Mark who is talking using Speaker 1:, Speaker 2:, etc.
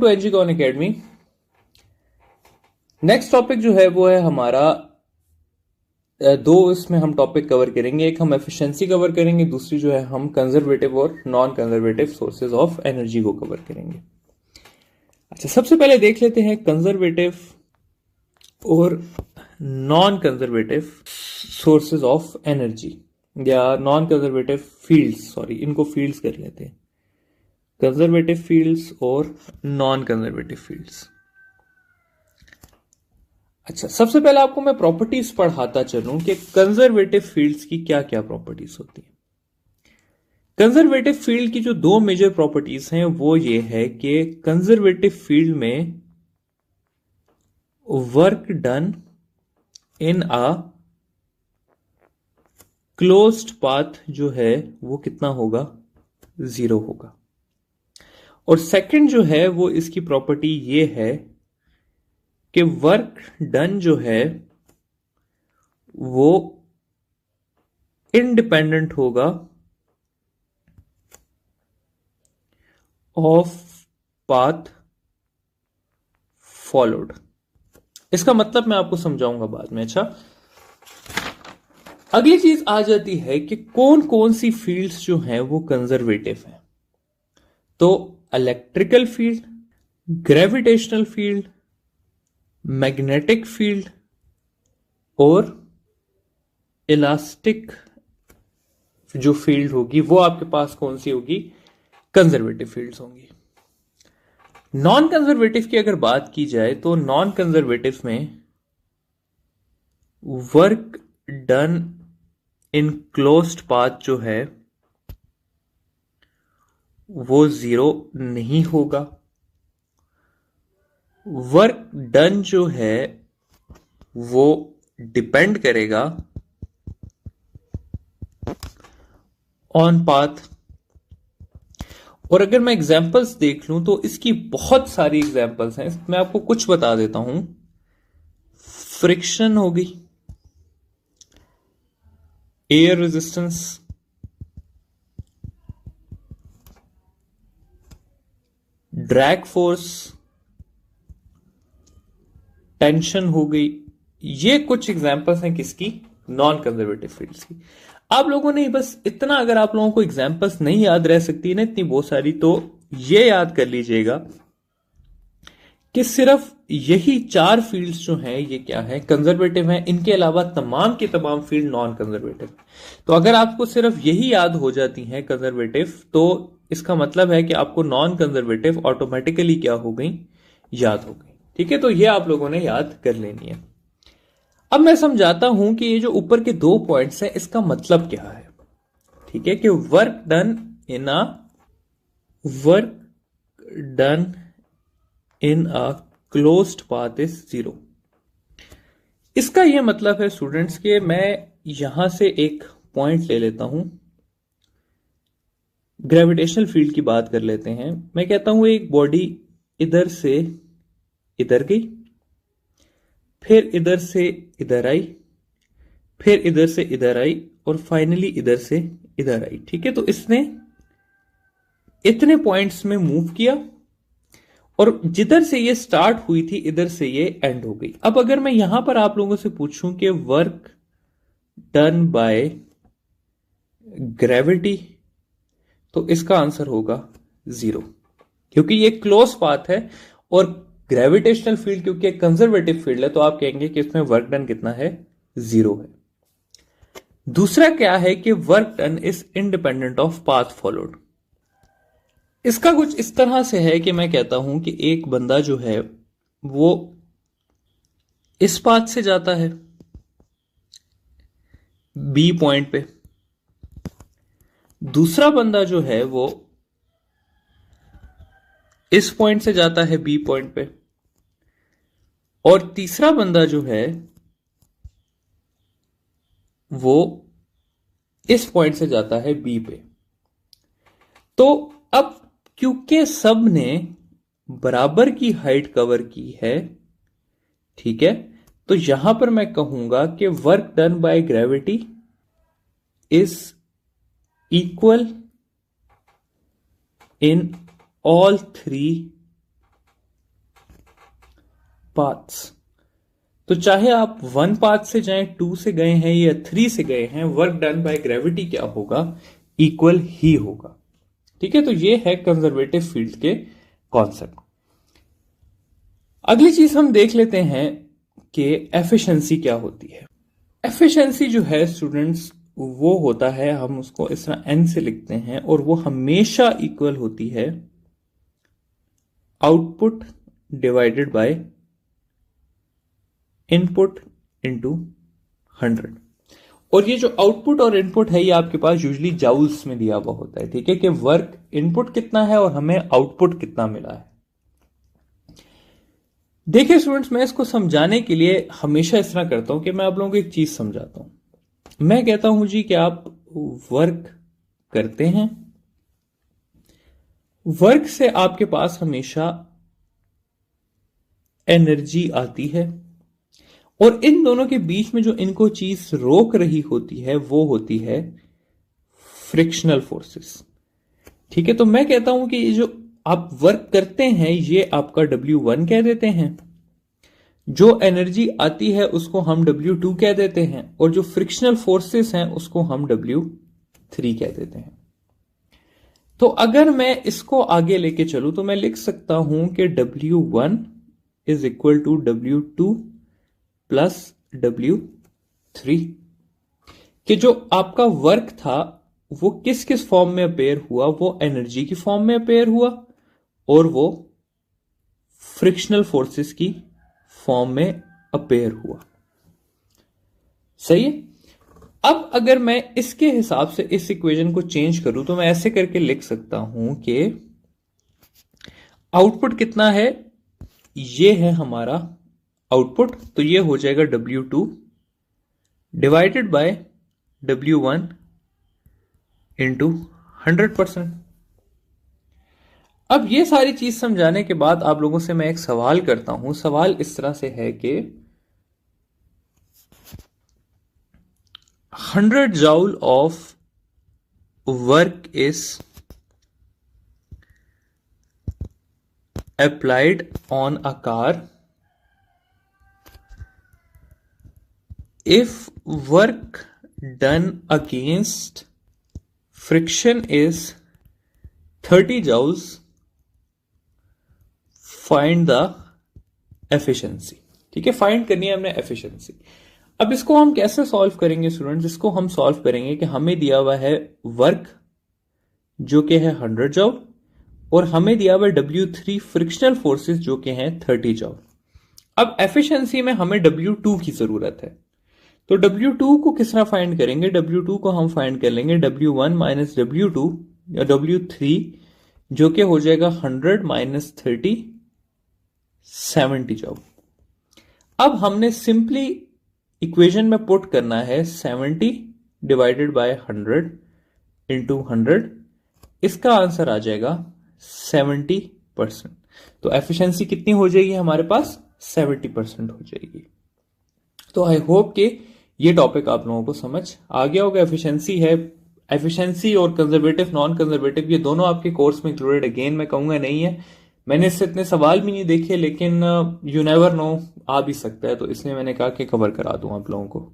Speaker 1: To एनजीकॉन academy. Next topic जो है वो है हमारा दो इसमें हम टॉपिक कवर करेंगे। एक हम एफिशिएंसी कवर करेंगे, दूसरी जो है हम कंजर्वेटिव और non conservative sources of energy को कवर करेंगे। अच्छा, सबसे पहले देख लेते हैं कंजर्वेटिव और non conservative sources of energy या नॉन कंजर्वेटिव फील्ड्स, सॉरी इनको फील्ड्स कर लेते हैं, कंजर्वेटिव फील्ड्स और नॉन कंजर्वेटिव फील्ड्स। अच्छा, सबसे पहले आपको मैं प्रॉपर्टीज पढ़ाता चलूं कि कंजर्वेटिव फील्ड्स की क्या क्या प्रॉपर्टीज होती है। कंजर्वेटिव फील्ड की जो दो मेजर प्रॉपर्टीज हैं वो ये है कि कंजर्वेटिव फील्ड में work done in a closed path जो है वो कितना होगा, 0 होगा। और सेकंड जो है वो इसकी प्रॉपर्टी ये है कि वर्क डन जो है वो इंडिपेंडेंट होगा ऑफ पाथ फॉलोड। इसका मतलब मैं आपको समझाऊंगा बाद में। अच्छा, अगली चीज आ जाती है कि कौन कौन सी फील्ड्स जो हैं वो कंजर्वेटिव हैं। तो electrical field, gravitational field, magnetic field और इलास्टिक जो फील्ड होगी वो आपके पास कौन सी होगी, कंजर्वेटिव फील्ड्स होंगी। नॉन कंजर्वेटिव की अगर बात की जाए तो नॉन कंजर्वेटिव में work done in closed path जो है वो 0 नहीं होगा। वर्क डन जो है वो डिपेंड करेगा ऑन पाथ। और अगर मैं एग्जांपल्स देख लूं तो इसकी बहुत सारी एग्जांपल्स हैं, मैं आपको कुछ बता देता हूं। फ्रिक्शन होगी, air resistance, drag force, tension हो गई। ये कुछ एग्जांपल्स हैं किसकी, नॉन कंजर्वेटिव फील्ड्स की। आप लोगों ने बस इतना, अगर आप लोगों को एग्जांपल्स नहीं याद रह सकती ना इतनी बहुत सारी, तो ये याद कर लीजिएगा कि सिर्फ यही 4 फील्ड्स जो हैं ये क्या है, कंजर्वेटिव हैं। इनके अलावा तमाम के तमाम फील्ड नॉन कंजर्वेटिव। तो अगर आपको सिर्फ यही याद हो जाती हैं कंजर्वेटिव, तो इसका मतलब है कि आपको नॉन कंजर्वेटिव ऑटोमेटिकली क्या हो गई, याद हो गई। ठीक है, तो ये आप लोगों ने याद कर लेनी है। अब मैं समझाता हूं कि ये जो ऊपर के 2 पॉइंट्स हैं इसका मतलब क्या है। ठीक है, कि work done in a closed path is 0। इसका यह मतलब है स्टूडेंट्स के, मैं यहां से एक पॉइंट ले लेता हूं, ग्रेविटेशनल फील्ड की बात कर लेते हैं। मैं कहता हूं एक बॉडी इधर से इधर गई, फिर इधर से इधर आई, फिर इधर से इधर आई और फाइनली इधर से इधर आई। ठीक है, तो इसने इतने पॉइंट्स में मूव किया और जिधर से ये स्टार्ट हुई थी इधर से ये एंड हो गई। अब अगर मैं यहां पर आप लोगों से पूछूं कि वर्क डन बाय ग्रेविटी, तो इसका आंसर होगा 0, क्योंकि ये क्लोज पाथ है। और ग्रेविटेशनल फील्ड क्योंकि एक कंजर्वेटिव फील्ड है, तो आप कहेंगे कि इसमें वर्क डन कितना है, 0 है। दूसरा क्या है कि work done is independent of path followed. इसका कुछ इस तरह से है कि मैं कहता हूं कि एक बंदा जो है वो इस पाथ से जाता है बी पॉइंट पे, दूसरा बंदा जो है वो इस पॉइंट से जाता है बी पॉइंट पे, और तीसरा बंदा जो है वो इस पॉइंट से जाता है बी पे। तो अब क्योंकि सब ने बराबर की हाइट कवर की है, ठीक है, तो यहां पर मैं कहूंगा कि work done by gravity is equal in all 3 paths, तो चाहे आप 1 पाथ से जाएं, 2 से गए हैं या 3 से गए हैं, वर्क डन बाय ग्रेविटी क्या होगा, इक्वल ही होगा। ठीक है, तो ये है कंजर्वेटिव फील्ड के कॉन्सेप्ट। अगली चीज हम देख लेते हैं कि एफिशिएंसी क्या होती है। एफिशिएंसी जो है स्टूडेंट्स, वो होता है, हम उसको इस तरह एन से लिखते हैं, और वो हमेशा इक्वल होती है output divided by input into 100। और ये जो आउटपुट और इनपुट है, ये आपके पास यूजुअली जाउल्स में दिया हुआ होता है। ठीक है, कि वर्क इनपुट कितना है और हमें आउटपुट कितना मिला है। देखिए स्टूडेंट्स, मैं इसको समझाने के लिए हमेशा इस तरह करता हूं कि मैं आप लोगों को एक चीज समझाता हूं। मैं कहता हूं जी कि आप वर्क करते हैं, वर्क से आपके पास हमेशा एनर्जी आती है, और इन दोनों के बीच में जो इनको चीज रोक रही होती है वो होती है फ्रिक्शनल फोर्सेस। ठीक है, तो मैं कहता हूं कि ये जो आप वर्क करते हैं ये आपका W1 कह देते हैं, जो एनर्जी आती है उसको हम W2 कह देते हैं, और जो फ्रिक्शनल फोर्सेस हैं उसको हम W3 कह देते हैं। तो अगर मैं इसको आगे लेके चलूं तो मैं लिख सकता हूं कि W1 is equal to W2 plus W3, कि जो आपका वर्क था वो किस किस फॉर्म में अपेयर हुआ, वो एनर्जी की फॉर्म में अपेयर हुआ और वो फ्रिक्शनल फोर्सेस की फॉर्म में अपेयर हुआ। सही है। अब अगर मैं इसके हिसाब से इस इक्वेशन को चेंज करूं तो मैं ऐसे करके लिख सकता हूं कि आउटपुट कितना है, ये है हमारा आउटपुट, तो ये हो जाएगा W2 divided by W1 into 100%। अब ये सारी चीज समझाने के बाद आप लोगों से मैं एक सवाल करता हूं। सवाल इस तरह से है कि 100 joule of work is applied on a car if work done against friction is 30 joules, find the efficiency। ठीक है, फाइंड करनी है हमने एफिशिएंसी। अब इसको हम कैसे सॉल्व करेंगे स्टूडेंट्स? इसको हम सॉल्व करेंगे कि हमें दिया हुआ है वर्क जो कि है 100 जॉल, और हमें दिया हुआ है W3 फ्रिक्शनल फोर्सेस जो कि हैं 30 जॉल। अब एफिशिएंसी में हमें W2 की जरूरत है, तो W2 को किस तरह फाइंड करेंगे? W2 को हम फाइंड कर लेंगे W1 माइनस W2 या W3, जो कि हो जाएगा 100 माइनस 30 70 जॉल। अब हमने सिंपली इक्वेशन में पुट करना है 70 डिवाइडेड बाय 100 इंटू 100, इसका आंसर आ जाएगा 70%। तो एफिशिएंसी कितनी हो जाएगी हमारे पास? 70% हो जाएगी। तो आई होप कि ये टॉपिक आप लोगों को समझ आ गया होगा। एफिशिएंसी और कंजर्वेटिव नॉन कंजर्वेटिव ये दोनों आपके कोर्स में इंक्लूडेड, अगेन मैं कहूंगा नहीं है। मैंने इससे इतने सवाल भी नहीं देखे, लेकिन यू नेवर नो, आ भी सकता है, तो इसलिए मैंने कहा कि कवर करा दूं आप लोगों को।